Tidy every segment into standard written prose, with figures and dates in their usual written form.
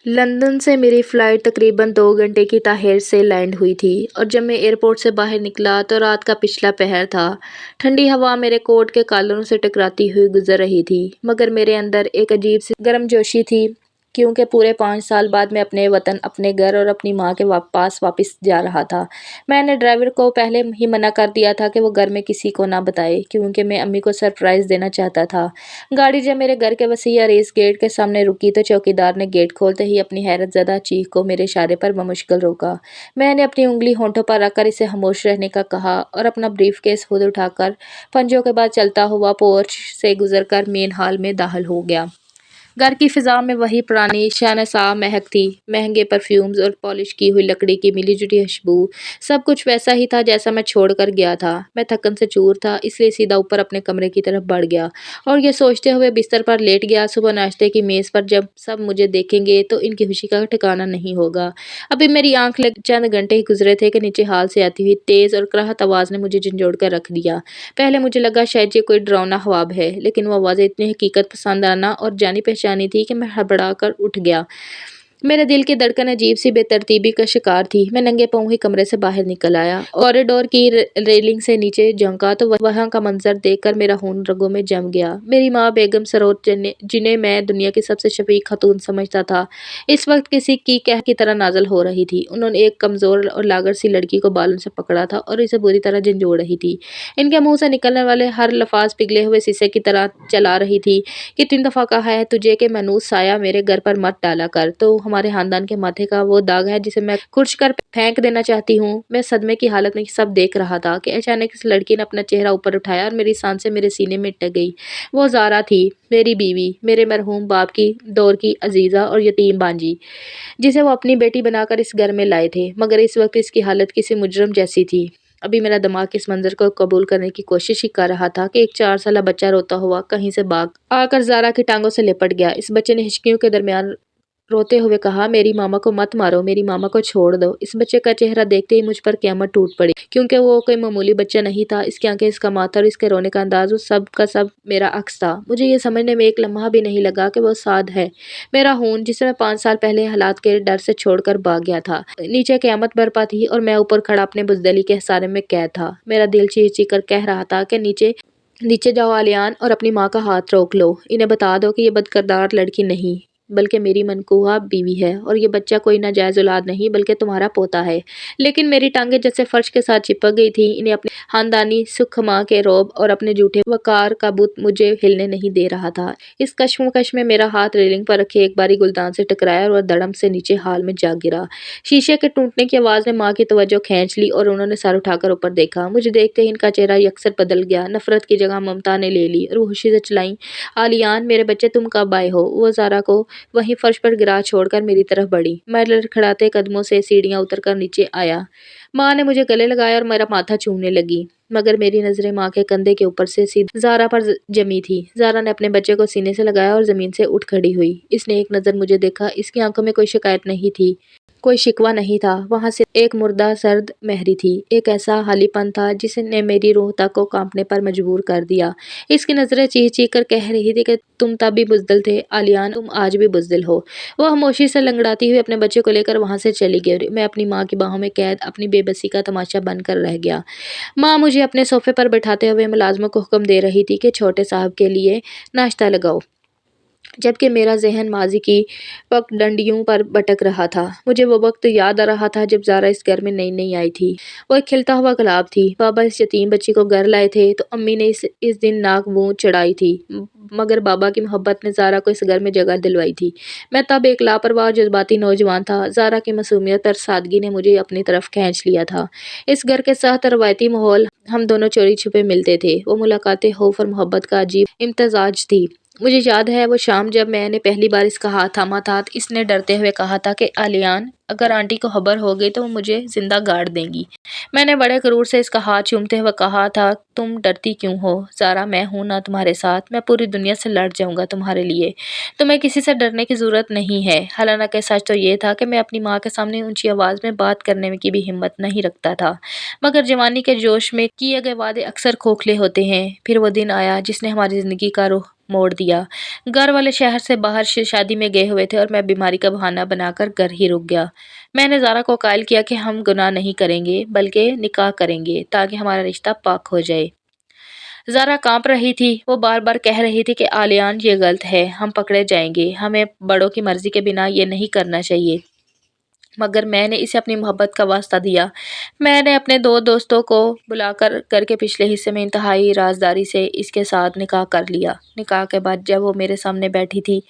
London से मेरी flight तकरीबन 2 घंटे की ताख़ीर से लैंड हुई थी और जब मैं एयरपोर्ट से बाहर निकला तो रात का पिछला पहर था। ठंडी हवा मेरे कोट के कॉलरों से टकराती हुई गुज़र रही थी, मगर मेरे अंदर एक अजीब-सी गर्मजोशी थी, क्योंकि पूरे 5 साल बाद मैं अपने वतन, अपने घर और अपनी माँ के पास वापस जा रहा था। मैंने ड्राइवर को पहले ही मना कर दिया था कि वो घर में किसी को ना बताए, क्योंकि मैं अम्मी को सरप्राइज़ देना चाहता था। गाड़ी जब मेरे घर के वसीअ अरीस गेट के सामने रुकी तो चौकीदार ने गेट खोलते ही अपनी हैरतज़दा चीख को मेरे इशारे पर बमुश्किल रोका। मैंने अपनी उँगली होंठों पर रखकर इसे खामोश रहने का कहा और अपना ब्रीफ़केस खुद उठाकर पंजों के बाद चलता हुआ पोर्च से गुज़रकर मेन हॉल में दाख़िल हो गया। घर की फ़िज़ा में वही पुरानी शानसां महक थी, महंगे परफ्यूम्स और पॉलिश की हुई लकड़ी की मिली-जुली खुशबू। सब कुछ वैसा ही था जैसा मैं छोड़ कर गया था। मैं थकन से चूर था, इसलिए सीधा ऊपर अपने कमरे की तरफ बढ़ गया और ये सोचते हुए बिस्तर पर लेट गया, सुबह नाश्ते की मेज़ पर जब सब मुझे देखेंगे तो इनकी खुशी का ठिकाना नहीं होगा। अभी मेरी आँख लगे चंद घंटे ही गुज़रे थे कि नीचे हॉल से आती हुई तेज़ और कराहत आवाज़ ने मुझे झंझोड़ कर रख दिया। पहले मुझे लगा शायद ये कोई डरावना ख्वाब है, लेकिन वो आवाज़ें इतनी हकीकत पसंदाना और जानी-पहचानी थी कि मैं हड़बड़ा कर उठ गया। मेरे दिल की धड़कन अजीब-सी बेतरतीबी का शिकार थी। मैं नंगे पाँव ही कमरे से बाहर निकल आया। कॉरिडोर की रेलिंग से नीचे झाँका तो वहाँ का मंज़र देखकर मेरा खून रगों में जम गया। मेरी माँ बेगम सरोत जिन्हें मैं दुनिया की सबसे शफ़ीक़ ख़तून समझता था, इस वक़्त किसी की कहर की तरह नाज़िल हो रही थी। उन्होंने एक कमज़ोर और लाग़र सी लड़की को बालों से पकड़ा था और इसे बुरी तरह झंझोड़ रही थी। इनके मुँह से निकलने वाले हर लफ़ाज़ पिघले हुए शीशे की तरह चला रही थी। कितनी दफ़ा कहा है तुझे कि मनहूस साया मेरे घर पर मत डाला कर, तो हमारे ख़ानदान के माथे का वो दाग है जिसे मैं खुरच कर फेंक देना चाहती हूँ। मैं सदमे की हालत में सब देख रहा था कि अचानक इस लड़की ने अपना चेहरा ऊपर उठाया और मेरी सांसें मेरे सीने में अटक गई। वो ज़ारा थी, मेरी बीवी, मेरे मरहूम बाप की दौर की अज़ीज़ा और यतीम बांजी, जिसे वो अपनी बेटी बनाकर इस घर में लाए थे, मगर इस वक्त इसकी हालत किसी मुजरिम जैसी थी। अभी मेरा दिमाग इस मंज़र को कबूल करने की कोशिश ही कर रहा था कि एक 4 साला बच्चा रोता हुआ कहीं से भाग आकर ज़ारा की टाँगों से लिपट गया। इस बच्चे ने हिचकियों के दरमियान रोते हुए कहा, मेरी मामा को मत मारो, मेरी मामा को छोड़ दो। इस बच्चे का चेहरा देखते ही मुझ पर क़यामत टूट पड़ी, क्योंकि वो कोई मामूली बच्चा नहीं था। इसकी आँखें, इसका माथा और इसके रोने का अंदाज़ वो सब का सब मेरा अक्स था। मुझे ये समझने में एक लम्हा भी नहीं लगा कि वो साद है, मेरा खून, जिसे मैं 5 साल पहले हालात के डर से छोड़कर भाग गया था। नीचे क़यामत बरपा थी और मैं ऊपर खड़ा अपने बुज़दिली के हिसारे में कैद था। मेरा दिल चीख-चीख कर कह रहा था कि नीचे नीचे जाओ आलियान और अपनी माँ का हाथ रोक लो। इन्हें बता दो कि ये बदकिरदार लड़की नहीं, बल्कि मेरी मनकूहा बीवी है और ये बच्चा कोई नाजायज़ औलाद नहीं, बल्कि तुम्हारा पोता है। लेकिन मेरी टाँगें जैसे फर्श के साथ चिपक गई थीं। इन्हें अपने ख़ानदानी सुख-माँ के रौब और अपने झूठे वक़ार का बुत मुझे हिलने नहीं दे रहा था। इस कशमकश में मेरा हाथ रेलिंग पर रखे एक बारी गुलदान से टकराया और धड़म से नीचे हॉल में जा गिरा। शीशे के टूटने की आवाज़ ने माँ की तवज्जो खींच ली और उन्होंने सर उठाकर ऊपर देखा। मुझे देखते ही इनका चेहरा यकसर बदल गया। नफ़रत की जगह ममता ने ले ली और वो खुशी से चिल्लाईं, आलियान, मेरे बच्चे, तुम कब आए हो? वो ज़ारा को वहीं फर्श पर गिरा छोड़कर मेरी तरफ बढ़ी। मैं लड़खड़ाते कदमों से सीढ़ियाँ उतरकर नीचे आया। माँ ने मुझे गले लगाया और मेरा माथा चूमने लगी, मगर मेरी नज़रें माँ के कंधे के ऊपर से सीधे ज़ारा पर जमी थी। ज़ारा ने अपने बच्चे को सीने से लगाया और ज़मीन से उठ खड़ी हुई। इसने एक नज़र मुझे देखा। इसकी आंखों में कोई शिकायत नहीं थी, कोई शिकवा नहीं था। वहाँ सिर्फ एक मुर्दा सर्द मेहरी थी, एक ऐसा खालीपन था जिसने मेरी रूह तक को कांपने पर मजबूर कर दिया। इसकी नज़रें चीख-चीख कर कह रही थी कि तुम तब भी बुज़दिल थे आलियान, तुम आज भी बुज़दिल हो। वो खामोशी से लंगड़ाती हुई अपने बच्चे को लेकर वहाँ से चली गई और मैं अपनी माँ की बाहों में कैद अपनी बेबसी का तमाशा बनकर रह गया। माँ मुझे अपने सोफ़े पर बैठाते हुए मुलाज़िमों को हुक्म दे रही थी कि छोटे साहब के लिए नाश्ता लगाओ, जबकि मेरा ज़हन माज़ी की पगडंडियों पर भटक रहा था। मुझे वो वक़्त याद आ रहा था जब ज़ारा इस घर में नई-नई आई थी। वो एक खिलता हुआ गुलाब थी। बाबा इस यतीम बच्ची को घर लाए थे तो अम्मी ने इस दिन नाक मुँह चढ़ाई थी, मगर बाबा की मोहब्बत ने ज़ारा को इस घर में जगह दिलवाई थी। मैं तब एक लापरवाह और जज़्बाती नौजवान था। ज़ारा की मासूमियत और सादगी ने मुझे अपनी तरफ खींच लिया था। इस घर के साथ रवायती माहौल, हम दोनों चोरी-छुपे मिलते थे। वो मुलाकातें खौफ और मोहब्बत का अजीब इम्तिज़ाज थी। मुझे याद है वो शाम जब मैंने पहली बार इसका हाथ थामा था। इसने डरते हुए कहा था कि आलियान, अगर आंटी को खबर हो गई तो वो मुझे जिंदा गाड़ देंगी। मैंने बड़े गरूर से इसका हाथ चूमते हुए कहा था, तुम डरती क्यों हो ज़ारा, मैं हूं ना तुम्हारे साथ, मैं पूरी दुनिया से लड़ जाऊंगा तुम्हारे लिए। तुम्हें किसी से डरने की जरूरत नहीं है। हालांकि सच तो ये था कि मैं अपनी माँ के सामने ऊंची आवाज में बात करने की भी हिम्मत नहीं रखता था, मगर जवानी के जोश में किए गए वादे अक्सर खोखले होते हैं। फिर वो दिन आया जिसने हमारी जिंदगी का रुख मोड़ दिया। घर वाले शहर से बाहर शादी में गए हुए थे और मैं बीमारी का बहाना बनाकर घर ही रुक गया। मैंने ज़ारा को कायल किया कि हम गुनाह नहीं करेंगे बल्कि निकाह करेंगे ताकि हमारा रिश्ता पाक हो जाए। ज़ारा काँप रही थी, वो बार-बार कह रही थी कि आलियान ये गलत है, हम पकड़े जाएँगे, हमें बड़ों की मर्ज़ी के बिना ये नहीं करना चाहिए। मगर मैंने इसे अपनी मोहब्बत का वास्ता दिया। मैंने अपने 2 दोस्तों को बुलाकर घर के पिछले हिस्से में इंतहाई राज़दारी से इसके साथ निकाह कर लिया। निकाह के बाद जब वो मेरे सामने बैठी थी,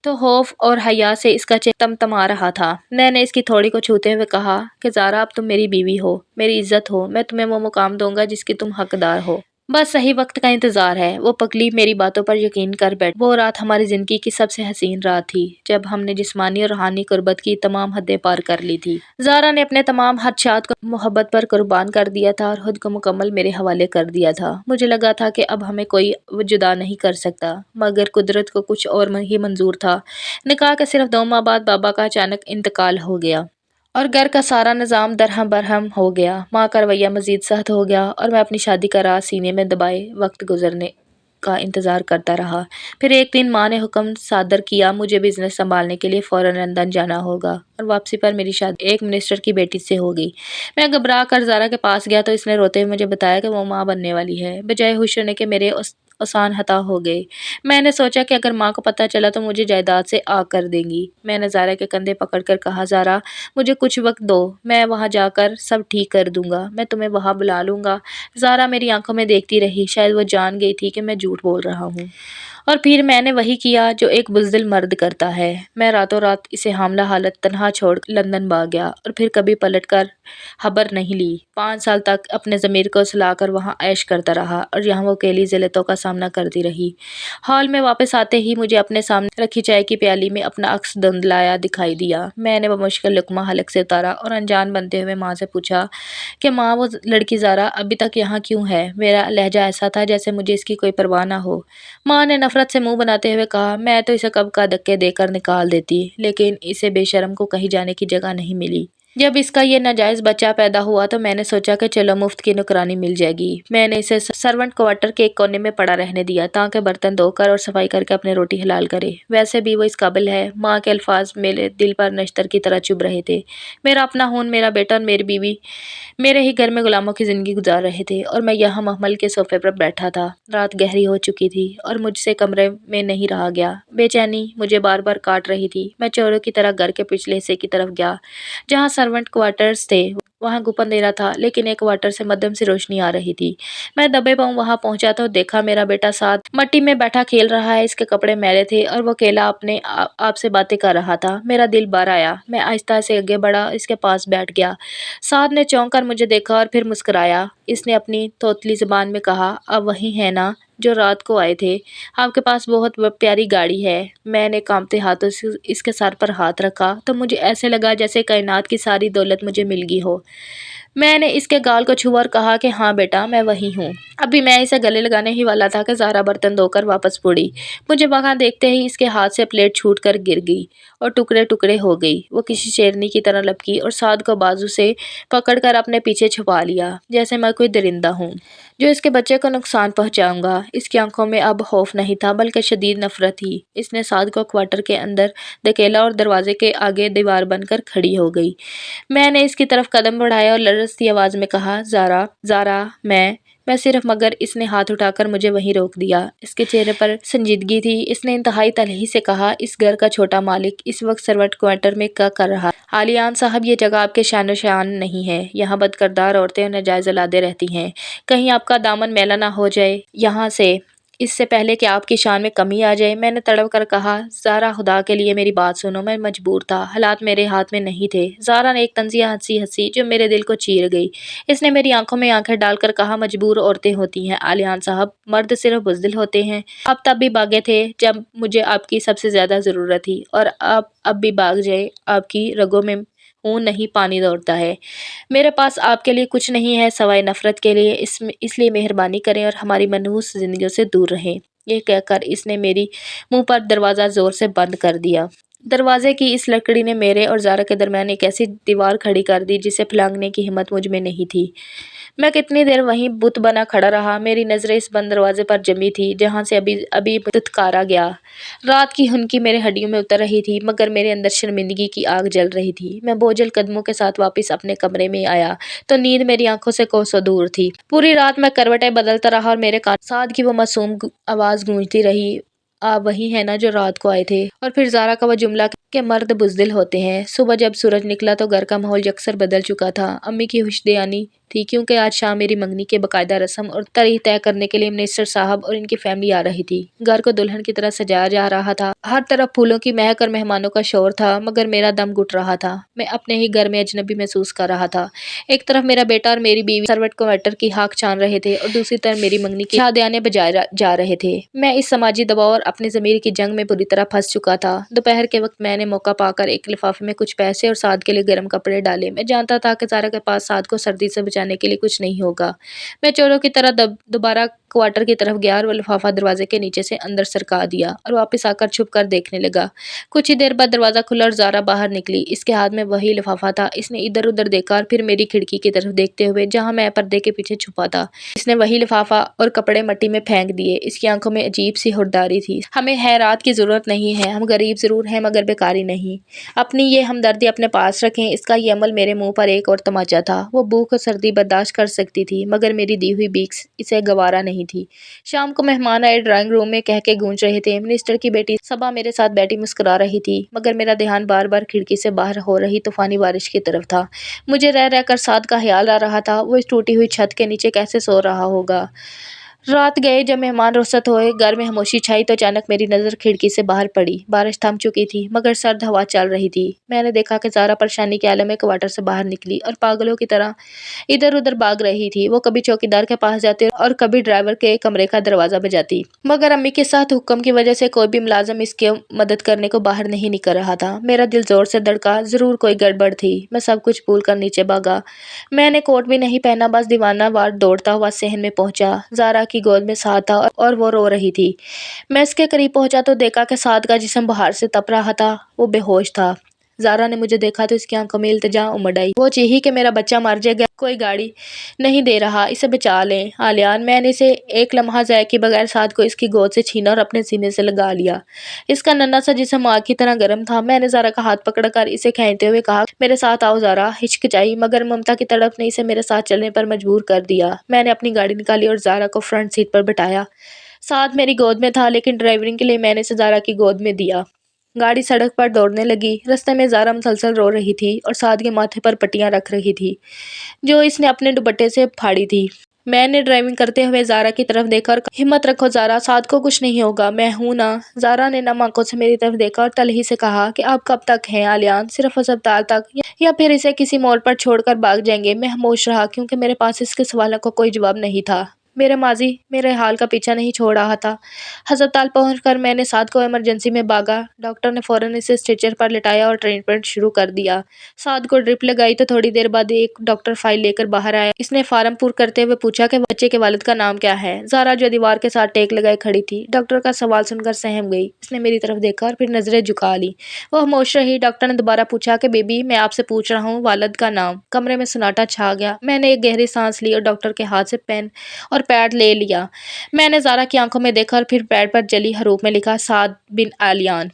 तो खौफ और हया से इसका चेहरा तमतमा रहा था। मैंने इसकी थोड़ी को छूते हुए कहा कि ज़ारा अब तुम मेरी बीवी हो, मेरी इज़्ज़त हो, मैं तुम्हें वो मुकाम दूँगा जिसकी तुम हकदार हो। बस सही वक्त का इंतज़ार है। वो पगली मेरी बातों पर यकीन कर बैठी। वो रात हमारी ज़िंदगी की सबसे हसीन रात थी, जब हमने जिस्मानी और रूहानी कुर्बत की तमाम हदें पार कर ली थी। ज़ारा ने अपने तमाम खदशात को मोहब्बत पर कुर्बान कर दिया था और खुद को मुकम्मल मेरे हवाले कर दिया था। मुझे लगा था कि अब हमें कोई जुदा नहीं कर सकता, मगर कुदरत को कुछ और ही मंजूर था। निकाह के सिर्फ 2 माह बाद बाबा का अचानक इंतकाल हो गया और घर का सारा निज़ाम दरहम बरहम हो गया। माँ का रवैया मज़ीद सख्त हो गया और मैं अपनी शादी का राज सीने में दबाए वक्त गुजरने का इंतज़ार करता रहा। फिर एक दिन माँ ने हुक्म सादर किया, मुझे बिज़नेस संभालने के लिए फ़ौरन लंदन जाना होगा और वापसी पर मेरी शादी एक मिनिस्टर की बेटी से होगी। मैं घबरा कर ज़ारा के पास गया तो इसने रोते हुए मुझे बताया कि वो माँ बनने वाली है। बजाय खुश होने के मेरे आसान हता हो गए। मैंने सोचा कि अगर माँ को पता चला तो मुझे जायदाद से आग कर देंगी। मैंने ज़ारा के कंधे पकड़कर कहा, ज़ारा मुझे कुछ वक्त दो, मैं वहाँ जाकर सब ठीक कर दूंगा, मैं तुम्हें वहाँ बुला लूंगा। ज़ारा मेरी आंखों में देखती रही, शायद वो जान गई थी कि मैं झूठ बोल रहा हूँ। और फिर मैंने वही किया जो एक बुज़दिल मर्द करता है। मैं रातों रात इसे हामला हालत तन्हा छोड़ लंदन भाग गया और फिर कभी पलट कर खबर नहीं ली। 5 साल तक अपने ज़मीर को सुलाकर वहाँ ऐश करता रहा और यहाँ वो अकेली ज़िल्लतों का सामना करती रही। हॉल में वापस आते ही मुझे अपने सामने रखी चाय की प्याली में अपना अक्स धुंधलाया दिखाई दिया। मैंने वो मुश्किल लुक़मा हलक से उतारा और अनजान बनते हुए माँ से पूछा कि माँ, वो लड़की ज़ारा अभी तक यहाँ क्यों है? मेरा लहजा ऐसा था जैसे मुझे इसकी कोई परवाह ना हो। माँ ने नफ़रत से मुँह बनाते हुए कहा, मैं तो इसे कब का धक्के देकर निकाल देती, लेकिन इसे बेशर्म को कहीं जाने की जगह नहीं मिली। जब इसका ये नाजायज़ बच्चा पैदा हुआ तो मैंने सोचा कि चलो मुफ्त की नौकरानी मिल जाएगी। मैंने इसे सर्वेंट क्वार्टर के एक कोने में पड़ा रहने दिया ताकि बर्तन धोकर और सफाई करके अपनी रोटी हलाल करे। वैसे भी वो इस काबिल है। माँ के अल्फाज मेरे दिल पर नश्तर की तरह चुभ रहे थे। मेरा अपना खून, मेरा बेटा और मेरी बीवी मेरे ही घर में गुलामों की ज़िंदगी गुजार रहे थे और मैं यहाँ महमल के सोफे पर बैठा था। रात गहरी हो चुकी थी और मुझसे कमरे में नहीं रहा गया। बेचैनी मुझे बार बार काट रही थी। मैं चोरों की तरह घर के पिछले हिस्से की तरफ गया, जहाँ सर्वेंट क्वार्टर्स थे। वहाँ गुप अंधेरा था, लेकिन एक क्वार्टर से मध्यम सी रोशनी आ रही थी। मैं दबे पाँव वहाँ पहुंचा तो देखा मेरा बेटा साथ मट्टी में बैठा खेल रहा है। इसके कपड़े मैले थे और वो अकेला अपने आप से बातें कर रहा था। मेरा दिल भर आया। मैं आहिस्ता से आगे बढ़ा, इसके पास बैठ गया। साद ने चौंक कर मुझे देखा और फिर मुस्कुराया। इसने अपनी तोतली ज़ुबान में कहा, अब वही है ना जो रात को आए थे? आपके पास बहुत प्यारी गाड़ी है। मैंने कांपते हाथों से इसके सर पर हाथ रखा तो मुझे ऐसे लगा जैसे कायनात की सारी दौलत मुझे मिल गई हो। मैंने इसके गाल को छुआ और कहा कि हाँ बेटा, मैं वही हूँ। अभी मैं इसे गले लगाने ही वाला था कि ज़ारा बर्तन धोकर वापस मुड़ी। मुझे वहाँ देखते ही इसके हाथ से प्लेट छूट कर गिर गई और टुकड़े टुकड़े हो गई। वो किसी शेरनी की तरह लपकी और साद को बाजू से पकड़कर अपने पीछे छुपा लिया, जैसे मैं कोई दरिंदा हूँ जो इसके बच्चे को नुकसान पहुँचाऊंगा। इसकी आंखों में अब खौफ नहीं था बल्कि शदीद नफरत थी। इसने साद को क्वार्टर के अंदर धकेला और दरवाजे के आगे दीवार बनकर खड़ी हो गई। मैंने इसकी तरफ कदम बढ़ाया और लरजती आवाज़ में कहा, ज़ारा, ज़ारा, मैं सिर्फ, मगर इसने हाथ उठाकर मुझे वहीं रोक दिया। इसके चेहरे पर संजीदगी थी। इसने इंतहाई तलखी से कहा, इस घर का छोटा मालिक इस वक्त सर्वेंट क्वार्टर में क्या कर रहा है? आलियान साहब, ये जगह आपके शानो शान नहीं है। यहाँ बदकिरदार औरतें और नाजायज़ औलादें रहती हैं। कहीं आपका दामन मैला ना हो जाए यहाँ से, इससे पहले कि आपकी शान में कमी आ जाए। मैंने तड़प कर कहा, ज़ारा, खुदा के लिए मेरी बात सुनो, मैं मजबूर था, हालात मेरे हाथ में नहीं थे। ज़ारा ने एक तंज़िया हंसी हंसी जो मेरे दिल को चीर गई। इसने मेरी आंखों में आंखें डालकर कहा, मजबूर औरतें होती हैं आलियान साहब, मर्द सिर्फ बुज़दिल होते हैं। आप तब भी भागे थे जब मुझे आपकी सबसे ज़्यादा ज़रूरत थी, और आप अब भी भाग जाए, आपकी रगों में खून नहीं पानी दौड़ता है। मेरे पास आपके लिए कुछ नहीं है सवाए नफ़रत के लिए। इसलिए मेहरबानी करें और हमारी मनहूस ज़िंदगियों से दूर रहें। ये कहकर इसने मेरी मुंह पर दरवाज़ा ज़ोर से बंद कर दिया। दरवाजे की इस लकड़ी ने मेरे और ज़ारा के दरमियान एक ऐसी दीवार खड़ी कर दी जिसे फांगने की हिम्मत मुझ में नहीं थी। मैं कितनी देर वहीं बुत बना खड़ा रहा। मेरी नज़रें इस बंद दरवाजे पर जमी थी जहाँ से अभी अभी दुत्कारा गया। रात की हुनकी मेरे हड्डियों में उतर रही थी, मगर मेरे अंदर शर्मिंदगी की आग जल रही थी। मैं बोझल कदमों के साथ वापस अपने कमरे में आया तो नींद मेरी आंखों से कोसों दूर थी। पूरी रात मैं करवटें बदलता रहा और मेरे कान साद की वो मासूम आवाज़ गूंजती रही, आप वही है ना जो रात को आए थे। और फिर ज़ारा का वो जुमला कि मर्द बुज़दिल होते हैं। सुबह जब सूरज निकला तो घर का माहौल यकसर बदल चुका था। अम्मी की हुश्दियानी थी क्योंकि आज शाम मेरी मंगनी के बाकायदा रस्म और तारीख तय करने के लिए मिनिस्टर साहब और इनकी फैमिली आ रही थी। घर को दुल्हन की तरह सजाया जा रहा था। हर तरफ फूलों की महक और मेहमानों का शोर था, मगर मेरा दम घुट रहा था। मैं अपने ही घर में अजनबी महसूस कर रहा था। एक तरफ मेरा बेटा और मेरी बीवी सर्वट को वेटर की हाक छान रहे थे और दूसरी तरफ मेरी मंगनी के शादियाने बजाए जा रहे थे। मैं इस समाजी दबाव और अपनी ज़मीर की जंग में बुरी तरह फंस चुका था। दोपहर के वक्त मैंने मौका पाकर एक लिफाफे में कुछ पैसे और साद के लिए गर्म कपड़े डाले। मैं जानता था कि ज़ारा के पास साद को सर्दी से बचाने के लिए कुछ नहीं होगा। मैं चोरों की तरह दोबारा क्वार्टर की तरफ गया और वो लिफाफा दरवाजे के नीचे से अंदर सरका दिया और वापस आकर छुप कर देखने लगा। कुछ ही देर बाद दरवाज़ा खुला और ज़ारा बाहर निकली। इसके हाथ में वही लिफाफा था। इसने इधर उधर देखा और फिर मेरी खिड़की की तरफ देखते हुए जहाँ मैं पर्दे के पीछे छुपा था, इसने वही लिफाफा और कपड़े मट्टी में फेंक दिए। इसकी आंखों में अजीब सी होशदारी थी। हमें हैरात की जरूरत नहीं है, हम गरीब जरूर हैं मगर बेकारी नहीं। अपनी ये हमदर्दी अपने पास रखें। इसका ये अमल मेरे मुंह पर एक और तमाचा था। वो भूख और सर्दी बर्दाश्त कर सकती थी, मगर मेरी दी हुई भीख इसे गवारा नहीं थी। शाम को मेहमान आए, ड्राइंग रूम में कह के गूंज रहे थे। मिनिस्टर की बेटी सबा मेरे साथ बैठी मुस्कुरा रही थी, मगर मेरा ध्यान बार बार खिड़की से बाहर हो रही तूफानी बारिश की तरफ था। मुझे रह रहकर साद का ख्याल आ रहा था, वो इस टूटी हुई छत के नीचे कैसे सो रहा होगा। रात गए जब मेहमान रुखसत हुए, घर में खामोशी छाई तो अचानक मेरी नज़र खिड़की से बाहर पड़ी। बारिश थम चुकी थी, मगर सर्द हवा चल रही थी। मैंने देखा कि ज़ारा परेशानी के आलम में क्वार्टर से बाहर निकली और पागलों की तरह इधर उधर भाग रही थी। वो कभी चौकीदार के पास जाती और कभी ड्राइवर के कमरे का दरवाजा बजाती, मगर अम्मी के साथ हुक्म की वजह से कोई भी मुलाजिम इसके मदद करने को बाहर नहीं निकल रहा था। मेरा दिल जोर से धड़का, जरूर कोई गड़बड़ थी। मैं सब कुछ भूल कर नीचे भागा। मैंने कोट भी नहीं पहना, बस दीवाना वार दौड़ता हुआ सहन में पहुंचा। ज़ारा की गोद में साद था और वो रो रही थी। मैं इसके करीब पहुंचा तो देखा कि साद का जिस्म बाहर से तप रहा था। वो बेहोश था। ज़ारा ने मुझे देखा तो इसकी आंखों में इल्तिजा उमड़ आई। वो चीखी कि मेरा बच्चा मर जाएगा, कोई गाड़ी नहीं दे रहा, इसे बचा लें। आलियान, मैंने इसे एक लम्हा ज़ाया के बगैर साद को इसकी गोद से छीना और अपने सीने से लगा लिया। इसका नन्हा सा जिस्म आग की तरह गर्म था। मैंने ज़ारा का हाथ पकड़कर इसे खींचते हुए कहा, मेरे साथ आओ ज़ारा। हिचकिचाई, मगर ममता की तड़प ने इसे मेरे साथ चलने पर मजबूर कर दिया। मैंने अपनी गाड़ी निकाली और ज़ारा को फ्रंट सीट पर बिठाया। साद मेरी गोद में था, लेकिन ड्राइवरिंग के लिए मैंने इसे ज़ारा की गोद में दिया। गाड़ी सड़क पर दौड़ने लगी। रास्ते में ज़ारा मुसलसल रो रही थी और साद के माथे पर पट्टियां रख रही थी जो इसने अपने दुपट्टे से फाड़ी थी। मैंने ड्राइविंग करते हुए ज़ारा की तरफ देखा और कहा, हिम्मत रखो ज़ारा, साद को कुछ नहीं होगा, मैं हूं ना। ज़ारा ने नम आंखों से मेरी तरफ देखा और तलही से कहा कि आप कब तक हैं आलियान, सिर्फ अस्पताल तक या फिर इसे किसी मोड़ पर छोड़कर भाग जाएंगे। मैं खामोश रहा क्योंकि मेरे पास इसके सवालों का कोई जवाब नहीं था। मेरे माजी मेरे हाल का पीछा नहीं छोड़ रहा था। अस्पताल पहुंचकर मैंने साद को इमरजेंसी में भागा। डॉक्टर ने फौरन इसे स्ट्रेचर पर लिटाया और ट्रीटमेंट शुरू कर दिया। साद को ड्रिप लगाई तो थोड़ी देर बाद एक डॉक्टर फाइल लेकर बाहर आया। इसने फार्म पूर करते हुए पूछा कि बच्चे के वालिद का नाम क्या है। ज़ारा जो दीवार के साथ टेक लगाए खड़ी थी, डॉक्टर का सवाल सुनकर सहम गई। इसने मेरी तरफ देखा और फिर नजरें झुका ली। वो खामोश रही। डॉक्टर ने दोबारा पूछा कि बेबी, मैं आपसे पूछ रहा हूँ वालिद का नाम। कमरे में सन्नाटा छा गया। मैंने एक गहरी सांस ली और डॉक्टर के हाथ से पेन और पैड ले लिया। मैंने ज़ारा की आंखों में देखा और फिर पैड पर जली हरूफ में लिखा, साद बिन आलियान।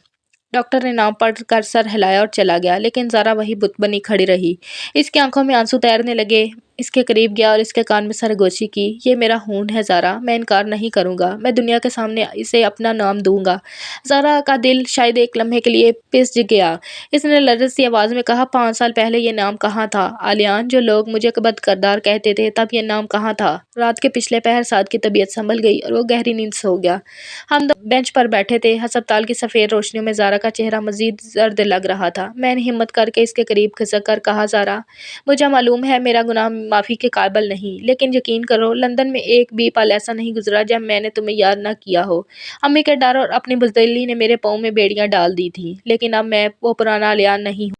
डॉक्टर ने नाम पढ़कर सर हिलाया और चला गया, लेकिन ज़ारा वही बुत बनी खड़ी रही। इसकी आंखों में आंसू तैरने लगे। इसके करीब गया और इसके कान में सरगोशी की। ये मेरा खून है ज़ारा, मैं इनकार नहीं करूंगा। मैं दुनिया के सामने इसे अपना नाम दूंगा। ज़ारा का दिल शायद एक लम्हे के लिए पिस गया। इसने लर्ज़ सी आवाज़ में कहा, 5 साल पहले ये नाम कहाँ था आलियान? जो लोग मुझे बद करदार कहते थे, तब ये नाम कहाँ था? रात के पिछले पहर साद की तबीयत संभल गई और वो गहरी नींद सो गया। हम बेंच पर बैठे थे। अस्पताल की सफ़ेद रोशनियों में ज़ारा का चेहरा मजीद जर्द लग रहा था। मैंने हिम्मत करके इसके करीब खिसक कर कहा, ज़ारा, मुझे मालूम है मेरा गुनाह माफ़ी के काबिल नहीं, लेकिन यकीन करो लंदन में एक भी पल ऐसा नहीं गुजरा जब मैंने तुम्हें याद न किया हो। अम्मी के डर और अपनी बुज़दिली ने मेरे पाँव में बेड़ियां डाल दी थी, लेकिन अब मैं वो पुराना आलियान नहीं हूँ।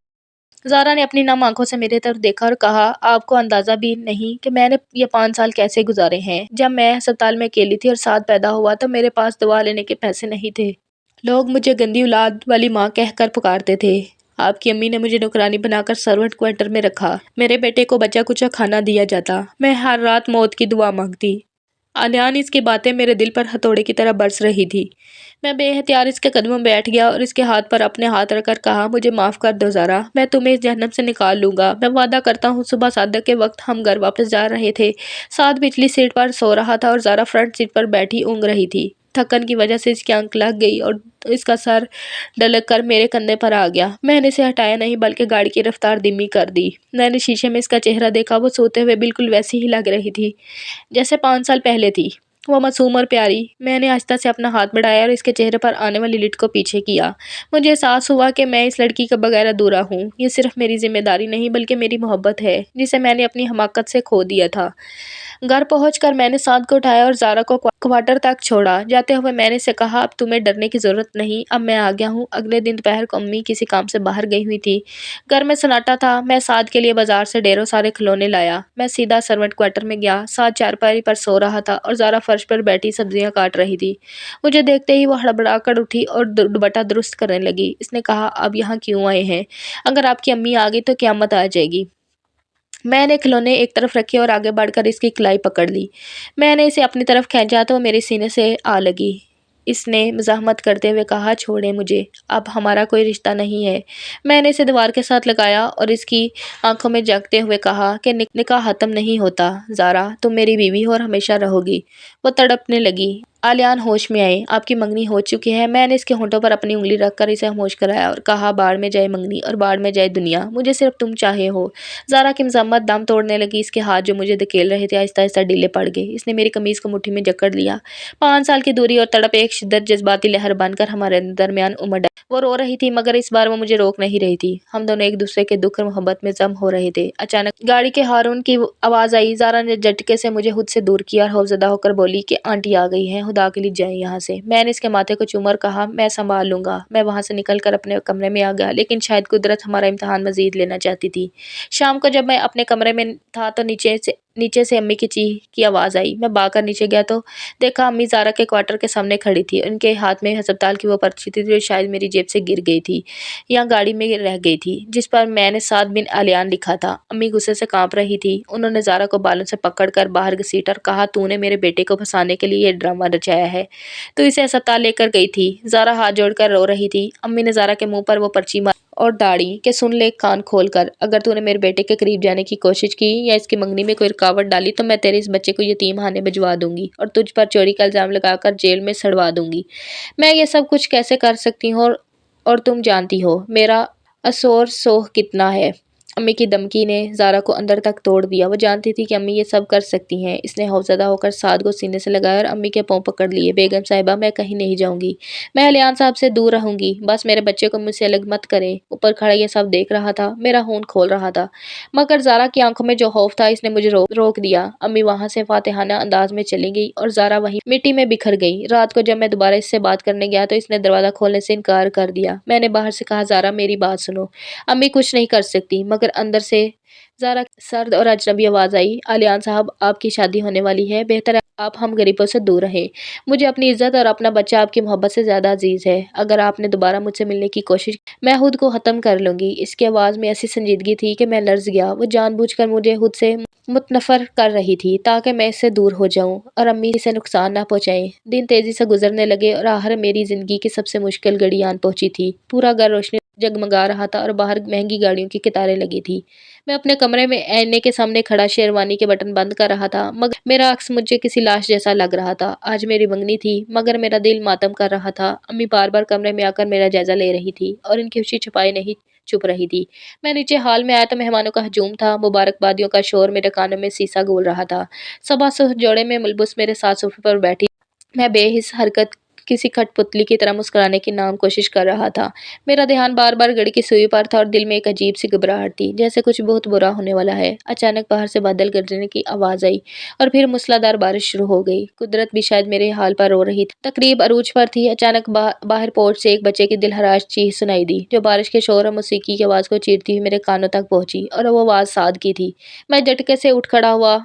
ज़ारा ने अपनी नम आंखों से मेरी तरफ देखा और कहा, आपको अंदाज़ा भी नहीं कि मैंने ये 5 साल कैसे गुजारे हैं। जब मैं अस्पताल में अकेली थी और साद पैदा हुआ तो मेरे पास दवा लेने के पैसे नहीं थे। لوگ مجھے گندی اولاد والی ماں کہہ کر پکارتے تھے۔ آپ کی امی نے مجھے نوکرانی بنا کر سرونٹ کوارٹر میں رکھا۔ میرے بیٹے کو بچا کچا کھانا دیا جاتا۔ میں ہر رات موت کی دعا مانگتی۔ آلیان اس کی باتیں میرے دل پر ہتھوڑے کی طرح برس رہی تھی۔ میں بے اختیار اس کے قدموں میں بیٹھ گیا اور اس کے ہاتھ پر اپنے ہاتھ رکھ کر کہا، مجھے معاف کر دو زارا، میں تمہیں اس جہنم سے نکال لوں گا۔ میں وعدہ کرتا ہوں۔ صبح صادق کے وقت ہم گھر واپس جا رہے تھے۔ سعد پچھلی سیٹ پر سو رہا تھا اور زارا فرنٹ سیٹ پر بیٹھی اونگ رہی تھی۔ تھکن کی وجہ سے اس کی آنکھ لگ گئی اور اس کا سر ڈلک کر میرے کندھے پر آ گیا۔ میں نے اسے ہٹایا نہیں بلکہ گاڑی کی رفتار دھیمی کر دی۔ میں نے شیشے میں اس کا چہرہ دیکھا۔ وہ سوتے ہوئے بالکل ویسی ہی لگ رہی تھی جیسے 5 سال پہلے تھی۔ وہ معصوم اور پیاری۔ میں نے آہستہ سے اپنا ہاتھ بڑھایا اور اس کے چہرے پر آنے والی لٹ کو پیچھے کیا۔ مجھے احساس ہوا کہ میں اس لڑکی کے بغیر ادھورا ہوں۔ یہ صرف میری ذمہ داری نہیں بلکہ میری محبت ہے جسے میں نے اپنی حماقت سے کھو دیا تھا۔ گھر پہنچ کر میں نے سعد کو اٹھایا اور زارا کو کوارٹر تک چھوڑا۔ جاتے ہوئے میں نے اسے کہا، اب تمہیں ڈرنے کی ضرورت نہیں، اب میں آ گیا ہوں۔ اگلے دن دوپہر کو امی کسی کام سے باہر گئی ہوئی تھی۔ گھر میں سناٹا تھا۔ میں سعد کے لیے بازار سے ڈھیروں سارے کھلونے لایا۔ میں سیدھا سرونٹ کوارٹر میں گیا۔ سعد چارپائی پر سو رہا تھا اور زارا فرش پر بیٹھی سبزیاں کاٹ رہی تھی۔ مجھے دیکھتے ہی وہ ہڑبڑا کر اٹھی اور دوپٹہ درست کرنے لگی۔ اس نے کہا، اب یہاں کیوں آئے ہیں؟ اگر آپ کی امی آ گئی تو قیامت آ جائے گی۔ میں نے کھلونے ایک طرف رکھے اور آگے بڑھ کر اس کی کلائی پکڑ لی۔ میں نے اسے اپنی طرف کھینچا تو وہ میرے سینے سے آ لگی۔ اس نے مزاحمت کرتے ہوئے کہا، چھوڑیں مجھے، اب ہمارا کوئی رشتہ نہیں ہے۔ میں نے اسے دیوار کے ساتھ لگایا اور اس کی آنکھوں میں جھانکتے ہوئے کہا کہ نکاح ختم نہیں ہوتا زارا، تم میری بیوی ہو اور ہمیشہ رہو گی۔ وہ تڑپنے لگی۔ آلیان ہوش میں آئے، آپ کی منگنی ہو چکی ہے۔ میں نے اس کے ہونٹوں پر اپنی انگلی رکھ کر اسے خاموش کرایا اور کہا، باڑ میں جائے منگنی اور باڑ میں جائے دنیا، مجھے صرف تم چاہے ہو۔ زارا کی مزاحمت دم توڑنے لگی۔ اس کے ہاتھ جو مجھے دھکیل رہے تھے آہستہ آہستہ ڈھیلے پڑ گئے۔ اس نے میری قمیض کو مٹھی میں جکڑ لیا۔ 5 سال کی دوری اور تڑپ ایک شدید جذباتی لہر بن کر ہمارے درمیان امڑ آئی۔ وہ رو رہی تھی مگر اس بار وہ مجھے روک نہیں رہی تھی۔ ہم دونوں ایک دوسرے کے دکھ اور محبت میں ضم ہو رہے تھے۔ اچانک گاڑی کے ہارن کی آواز آئی۔ زارا نے جھٹکے سے مجھے خود سے دور کیا اور خوفزدہ ہو کر بولی کہ آنٹی آ گئی ہیں، خدا کے لیے جائیں یہاں سے۔ میں نے اس کے ماتھے کو چوما اور کہا، میں سنبھال لوں گا۔ میں وہاں سے نکل کر اپنے کمرے میں آ گیا لیکن شاید قدرت ہمارا امتحان مزید لینا چاہتی تھی۔ شام کو جب میں اپنے کمرے میں تھا تو نیچے سے امی کی چیخ کی آواز آئی۔ میں بھاگ کر نیچے گیا تو دیکھا امی زارا کے کوارٹر کے سامنے کھڑی تھی۔ ان کے ہاتھ میں ہسپتال کی وہ پرچی تھی جو شاید میری جیب سے گر گئی تھی یا گاڑی میں رہ گئی تھی، جس پر میں نے سعد بن آلیان لکھا تھا۔ امی غصے سے کانپ رہی تھی۔ انہوں نے زارا کو بالوں سے پکڑ کر باہر گھسیٹا اور کہا، تو نے میرے بیٹے کو پھنسانے کے لیے یہ ڈرامہ رچایا ہے، تو اسے ہسپتال لے کر گئی تھی۔ زارا ہاتھ جوڑ کر رو رہی تھی۔ امی نے زارا کے منہ پر وہ پرچی ماری اور داڑھی کہ سن لے کان کھول کر، اگر تو نے میرے بیٹے کے قریب جانے کی کوشش کی یا اس کی منگنی میں کوئی رکاوٹ ڈالی تو میں تیرے اس بچے کو یتیم خانے بھجوا دوں گی اور تجھ پر چوری کا الزام لگا کر جیل میں سڑوا دوں گی۔ میں یہ سب کچھ کیسے کر سکتی ہوں اور تم جانتی ہو میرا اثور سوہ کتنا ہے۔ امی کی دھمکی نے زارا کو اندر تک توڑ دیا۔ وہ جانتی تھی کہ امی یہ سب کر سکتی ہیں۔ اس نے خوفزدہ ہو کر سعد کو سینے سے لگایا اور امی کے پاؤں پکڑ لیے۔ بیگم صاحبہ، میں کہیں نہیں جاؤں گی۔ میں آلیان صاحب سے دور رہوں گی۔ بس میرے بچے کو مجھ سے الگ مت کریں۔ اوپر کھڑا یہ سب دیکھ رہا تھا۔ میرا خون کھول رہا تھا مگر زارا کی آنکھوں میں جو خوف تھا اس نے مجھے روک دیا۔ امی وہاں سے فاتحانہ انداز میں چلی گئی اور زارا وہیں مٹی میں بکھر گئی۔ رات کو جب میں دوبارہ اس سے بات کرنے گیا تو اس نے دروازہ کھولنے سے انکار کر دیا۔ میں نے باہر سے کہا، زارا میری بات سنو، امی کچھ نہیں کر سکتی۔ مگر اندر سے زارا کی سرد اور اجنبی آواز آئی، آلیان صاحب، آپ کی شادی ہونے والی ہے، بہتر ہے آپ ہم غریبوں سے دور رہیں۔ مجھے اپنی عزت اور اپنا بچہ آپ کی محبت سے زیادہ عزیز ہے۔ اگر آپ نے دوبارہ مجھ سے ملنے کی کوشش کی میں خود کو ختم کر لوں گی۔ اس کی آواز میں ایسی سنجیدگی تھی کہ میں لرز گیا۔ وہ جان بوجھ کر مجھے خود سے متنفر کر رہی تھی تاکہ میں اس سے دور ہو جاؤں اور امی سے نقصان نہ پہنچائیں۔ دن تیزی سے گزرنے لگے اور آخر میری زندگی کی سب سے مشکل گھڑی آن پہنچی تھی۔ پورا گھر روشنی جگمگا رہا تھا اور باہر مہنگی گاڑیوں کی قطاریں لگی تھی۔ میں اپنے کمرے میں آئینے کے سامنے کھڑا شیروانی کے بٹن بند کر رہا تھا مگر میرا عکس مجھے کسی لاش جیسا لگ رہا تھا۔ آج میری منگنی تھی مگر میرا دل ماتم کر رہا تھا۔ امی بار بار کمرے میں آ کر میرا جائزہ لے رہی تھی اور ان کی خوشی چھپائے نہیں چھپ رہی تھی۔ میں نیچے ہال میں آیا تو مہمانوں کا ہجوم تھا۔ مبارکبادیوں کا شور میرے کانوں میں سیسا گول رہا تھا۔ صبح صبح جوڑے میں ملبوس میرے ساتھ صوفے پر بیٹھی میں بے حس حرکت کسی کھٹ پتلی کی طرح مسکرانے کی نام کوشش کر رہا تھا۔ میرا دھیان بار بار گھڑی کی سوئی پر تھا اور دل میں ایک عجیب سی گھبراہٹ تھی جیسے کچھ بہت برا ہونے والا ہے۔ اچانک باہر سے بادل گرجنے کی آواز آئی اور پھر موسلادھار بارش شروع ہو گئی۔ قدرت بھی شاید میرے حال پر رو رہی تھی۔ تقریب عروج پر تھی۔ اچانک باہر پورچ سے ایک بچے کی دلہراش چیخ سنائی دی جو بارش کے شور اور موسیقی کی آواز کو چیرتی ہوئی میرے کانوں تک پہنچی اور وہ آواز سعد کی تھی۔ میں جھٹکے سے اٹھ کھڑا ہوا۔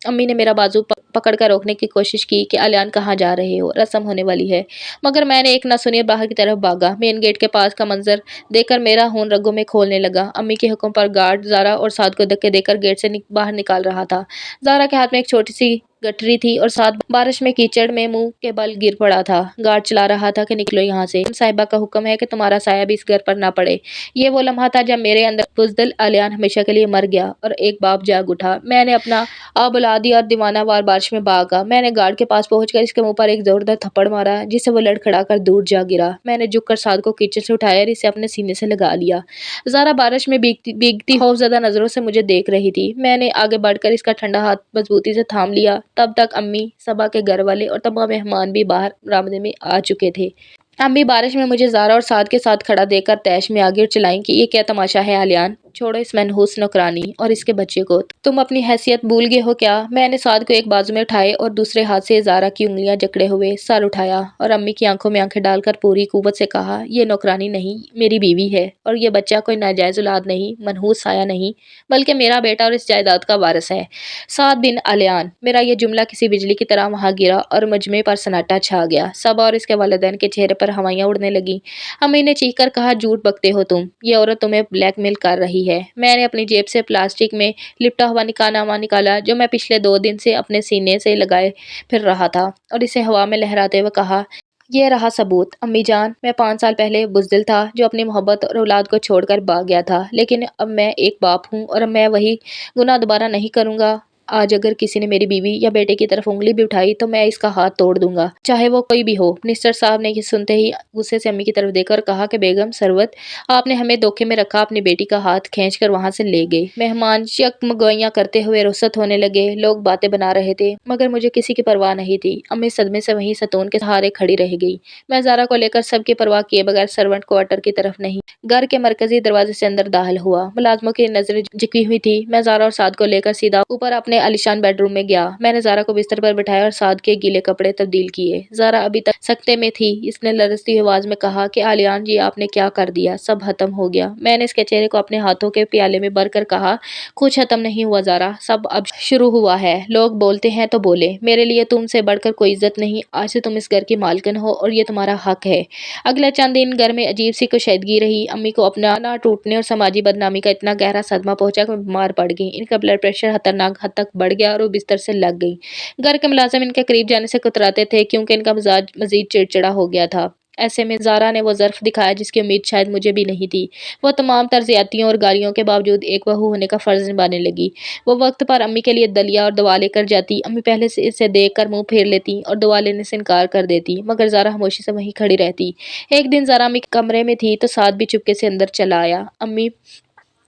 امی نے میرا بازو पकड़ कर रोकने की कोशिश की कि अलियान कहाँ जा रहे हो, रस्म होने वाली है। मगर मैंने एक ना सुनी और बाहर की तरफ भागा। मेन गेट के पास का मंजर देखकर मेरा खून रगों में खौलने लगा। अम्मी के हुक्म पर गार्ड ज़ारा और साद को धक्के देकर गेट से बाहर निकाल रहा था। ज़ारा के हाथ में एक छोटी सी गठरी थी और साथ बारिश में कीचड़ में मुंह के बल गिर पड़ा था। गार्ड चला रहा था कि निकलो यहाँ से, साहिबा का हुक्म है कि तुम्हारा साया भी इस घर पर ना पड़े। ये वो लम्हा था जब मेरे अंदर बुज़दिल अलियान हमेशा के लिए मर गया और एक बाप जाग उठा। मैंने अपना औलादी और दीवाना वार बारिश में भागा। मैंने गार्ड के पास पहुंचकर इसके मुंह पर एक जोरदार थप्पड़ मारा, जिससे वो लड़खड़ाकर दूर जा गिरा। मैंने झुककर साद को कीचड़ से उठाया और इसे अपने सीने से लगा लिया। ज़ारा बारिश में भीगती भीगती खौफज़दा नजरों से मुझे देख रही थी। मैंने आगे बढ़कर इसका ठंडा हाथ मजबूती से थाम लिया। तब तक अम्मी, सबा के घर वाले और तमाम मेहमान भी बाहर बरामदे में आ चुके थे। अम्मी बारिश में मुझे ज़ारा और साद के साथ खड़ा देखकर तैश में आ गिर चिल्लाईं कि ये क्या तमाशा है अलियान, छोड़ो इस मनहूस नौकरानी और इसके बच्चे को। तुम अपनी हैसियत भूल गए हो क्या? मैंने साद को एक बाजू में उठाए और दूसरे हाथ से ज़ारा की उंगलियां जकड़े हुए सर उठाया और अम्मी की आंखों में आंखें डालकर पूरी कुव्वत से कहा, ये नौकरानी नहीं, मेरी बीवी है और ये बच्चा कोई नाजायज औलाद नहीं, मनहूस साया नहीं, बल्कि मेरा बेटा और इस जायदाद का वारिस है, साद बिन अलियान। मेरा ये जुमला किसी बिजली की तरह वहां गिरा और मजमे पर सन्नाटा छा गया। सब और इसके वालिदैन के चेहरे पर हवाइयां उड़ने लगी। अम्मी ने चीख कर कहा, झूठ बकते हो तुम, ये औरत तुम्हें ब्लैकमेल कर रही है। मैंने अपनी जेब से प्लास्टिक में लिपटा हुआ निकानामा निकाला जो मैं पिछले 2 दिन से अपने सीने से लगाए फिर रहा था और इसे हवा में लहराते हुए कहा, ये रहा सबूत। अम्मी जान, मैं 5 साल पहले बुज़दिल था जो अपनी मोहब्बत और औलाद को छोड़कर भाग गया था, लेकिन अब मैं एक बाप हूँ और अब मैं वही गुनाह दोबारा नहीं करूंगा। आज अगर किसी ने मेरी बीवी या बेटे की तरफ उंगली भी उठाई तो मैं इसका हाथ तोड़ दूंगा, चाहे वो कोई भी हो। मिनिस्टर साहब ने ये सुनते ही गुस्से से अम्मी की तरफ देखकर कहा कि बेगम सरवत, आपने हमें धोखे में रखा। अपनी बेटी का हाथ खींचकर वहां से ले गए। मेहमान यकमगोइयां करते हुए रुखसत होने लगे। लोग बातें बना रहे थे मगर मुझे किसी की परवाह नहीं थी। अम्मी सदमे से वहीं सतून के सहारे खड़ी रह गई। मैं ज़ारा को लेकर सबकी परवाह किए बगैर सर्वेंट क्वार्टर की तरफ नहीं, घर के मरकजी दरवाजे से अंदर दाखिल हुआ। मुलाजमों की नजरें झुकी हुई थी। मैं ज़ारा और साद को लेकर सीधा ऊपर अपने आलीशान बेडरूम में गया। मैंने ज़ारा को बिस्तर पर बिठाया और साद के गीले कपड़े तब्दील किए। ज़ारा अभी तक सकते में थी। इसने लरजती हुई आवाज में कहा कि आलियान जी, आपने क्या कर दिया? सब खत्म हो गया। मैंने इसके चेहरे को अपने हाथों के प्याले में भर कर कहा, कुछ खत्म नहीं हुआ ज़ारा, सब अब शुरू हुआ है। लोग बोलते हैं तो बोले, मेरे लिए तुमसे बढ़कर कोई इज्जत नहीं। आज से तुम इस घर की मालकिन हो और ये तुम्हारा हक है। अगले चंद दिन घर में अजीब सी कशीदगी रही। अम्मी को अपना ना टूटने और समाजी बदनामी का इतना गहरा सदमा पहुंचा कि बीमार पड़ गई। इनका ब्लड प्रेशर खतरनाक हद तक बढ़ गया और वो बिस्तर से लग गई। घर के मुलाजिम इनके करीब जाने से कतराते थे क्योंकि इनका मिजाज मजीद चिड़चिड़ा हो गया था। ऐसे में ज़ारा ने वो ज़र्फ दिखाया जिसकी उम्मीद शायद मुझे भी नहीं थी। वो तमाम तर्जियातियों और गालियों के बावजूद एक बहू होने का फ़र्ज निभाने लगी। वो वक्त पर अम्मी के लिए दलिया और दवा लेकर जाती। अम्मी पहले से इसे देख कर मुंह फेर लेती और दवा लेने से इनकार कर देती, मगर ज़ारा खामोशी से वहीं खड़ी रहती। एक दिन ज़ारा अम्मी के कमरे में थी तो साद भी चुपके से अंदर चला आया। अम्मी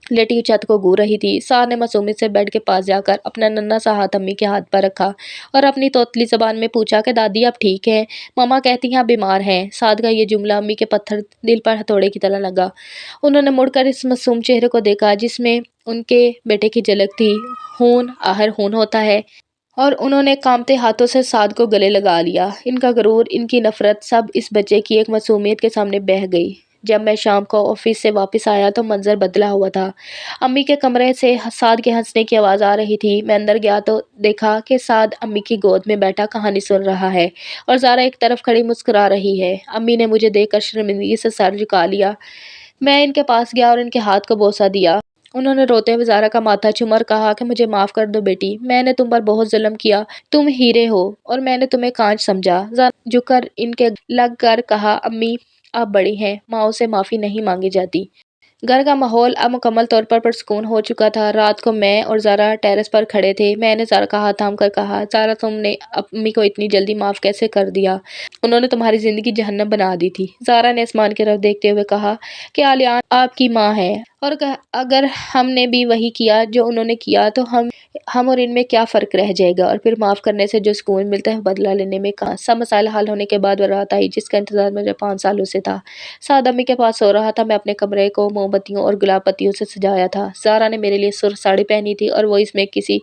लेटी छत को घूर रही थी। साद ने मासूमियत से बेड के पास जाकर अपना नन्हा सा हाथ अम्मी के हाथ पर रखा और अपनी तोतली जबान में पूछा कि दादी आप ठीक हैं? मामा कहती हैं आप बीमार हैं। साद का ये जुमला अम्मी के पत्थर दिल पर हथौड़े की तरह लगा। उन्होंने मुड़कर इस मासूम चेहरे को देखा जिसमें उनके बेटे की झलक थी। खून आहर खून होता है। और उन्होंने कांपते हाथों से साद को गले लगा लिया। इनका गुरूर, इनकी नफरत सब इस बच्चे की एक मासूमियत के सामने बह गई। जब मैं शाम को ऑफिस से वापस आया तो मंजर बदला हुआ था। अम्मी के कमरे से साद के हंसने की आवाज़ आ रही थी। मैं अंदर गया तो देखा कि साद अम्मी की गोद में बैठा कहानी सुन रहा है और ज़ारा एक तरफ खड़ी मुस्कुरा रही है। अम्मी ने मुझे देखकर शर्मिंदगी से सर झुका लिया। मैं इनके पास गया और इनके हाथ को बोसा दिया। उन्होंने रोते हुए ज़ारा का माथा चूमा और कहा कि मुझे माफ़ कर दो बेटी, मैंने तुम पर बहुत जुल्म किया। तुम हीरे हो और मैंने तुम्हें कांच समझा। ज़ारा झुककर इनके लग कर कहा, अम्मी आप बड़ी हैं, माओ से माफ़ी नहीं मांगी जाती। घर का माहौल अब मुकम्मल तौर पर पुरसुकून हो चुका था। रात को मैं और ज़ारा टेरेस पर खड़े थे। मैंने ज़ारा का हाथ थाम कर कहा, ज़ारा तुमने अम्मी को इतनी जल्दी माफ़ कैसे कर दिया? उन्होंने तुम्हारी ज़िंदगी जहन्नम बना दी थी। ज़ारा ने आसमान की तरफ देखते हुए कहा कि आलियान आपकी माँ है और अगर हमने भी वही किया जो उन्होंने किया तो हम और इनमें क्या फ़र्क रह जाएगा? और फिर माफ़ करने से जो सुकून मिलता है बदला लेने में कहाँ? सब मसाइल हल होने के बाद बारात आई जिसका इंतज़ार मुझे 5 सालों से था। साद अम्मी के पास सो रहा था। मैं अपने कमरे को मोमबत्तियों और गुलाब पत्तियों से सजाया था। ज़ारा ने मेरे लिए सुर्ख साड़ी पहनी थी और वो इसमें किसी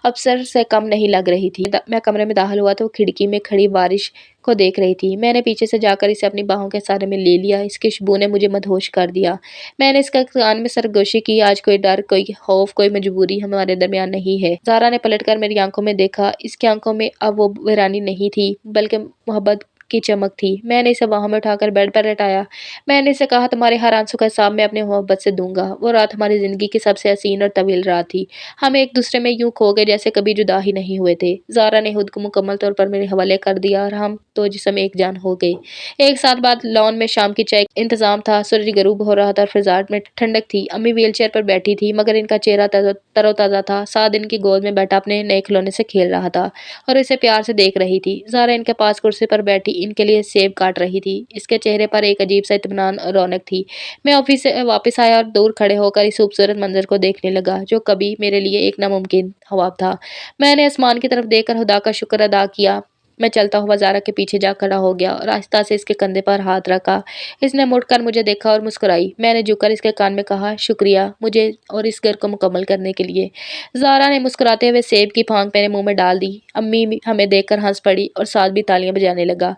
अफसर से कम नहीं लग रही थी। मैं कमरे में दाखिल हुआ तो खिड़की में खड़ी बारिश को देख रही थी। मैंने पीछे से जाकर इसे अपनी बाहों के सहारे में ले लिया। इसकी खुशबू ने मुझे मदहोश कर दिया। मैंने इसके कान में सरगोशी की, आज कोई डर, कोई खौफ, कोई मजबूरी हमारे दरमियान नहीं है। ज़ारा ने पलटकर मेरी आंखों में देखा। इसकी आंखों में अब वो वीरानी नहीं थी, बल्कि मोहब्बत की चमक थी। मैंने इसे बाहों में उठाकर बेड पर लेटाया। मैंने इसे कहा, तुम्हारे हर आंसू का हिसाब मैं अपनी मोहब्बत से दूँगा। वो रात हमारी ज़िंदगी की सबसे हसीन और तवील रात थी। हम एक-दूसरे में यूँ खो गए जैसे कभी जुदा ही नहीं हुए थे। ज़ारा ने खुद को मुकम्मल तौर पर मेरे हवाले कर दिया और हम 2 जिस्म एक जान हो गए। एक साल बाद लॉन में शाम की चाय का इंतज़ाम था। सूरज गरूब हो रहा था और फ़िज़ा में ठंडक थी। अम्मी व्हीलचेयर पर बैठी थी, मगर इनका चेहरा तरोताज़ा था। साद इनकी गोद में बैठा अपने नए खिलौने से खेल रहा था और इसे प्यार से देख रही थी। ज़ारा इनके पास कुर्सी पर बैठी इनके लिए सेब काट रही थी। इसके चेहरे पर एक अजीब-सा इत्मीनान और रौनक थी। मैं ऑफ़िस से वापस आया और दूर खड़े होकर इस खूबसूरत मंज़र को देखने लगा, जो कभी मेरे लिए एक नामुमकिन ख्वाब था। मैंने आसमान की तरफ देखकर खुदा का शुक्र अदा किया। मैं चलता हुआ ज़ारा के पीछे जा खड़ा हो गया और आहिस्ता से इसके कंधे पर हाथ रखा। इसने मुड़कर मुझे देखा और मुस्कुराई। मैंने झुककर इसके कान में कहा, शुक्रिया मुझे और इस घर को मुकम्मल करने के लिए। ज़ारा ने मुस्कुराते हुए सेब की फांक मेरे मुँह में डाल दी। अम्मी भी हमें देखकर हँस पड़ी और साद भी तालियाँ बजाने लगा।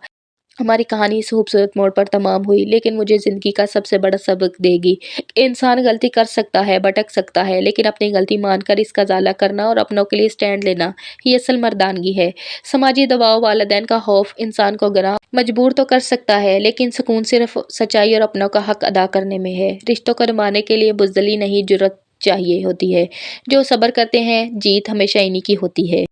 हमारी कहानी इस खूबसूरत मोड़ पर तमाम हुई, लेकिन मुझे ज़िंदगी का सबसे बड़ा सबक देगी। इंसान गलती कर सकता है, भटक सकता है, लेकिन अपनी गलती मानकर इसका इज़ाला करना और अपनों के लिए स्टैंड लेना, ये असल मर्दानगी है। समाजी दबाव, वालिदैन का खौफ इंसान को गुनाह मजबूर तो कर सकता है, लेकिन सुकून सिर्फ सच्चाई और अपनों का हक अदा करने में है। रिश्तों को निभाने के लिए बुज़दिली नहीं, जुर्रत चाहिए होती है। जो सब्र करते हैं, जीत हमेशा इन्हीं की होती है।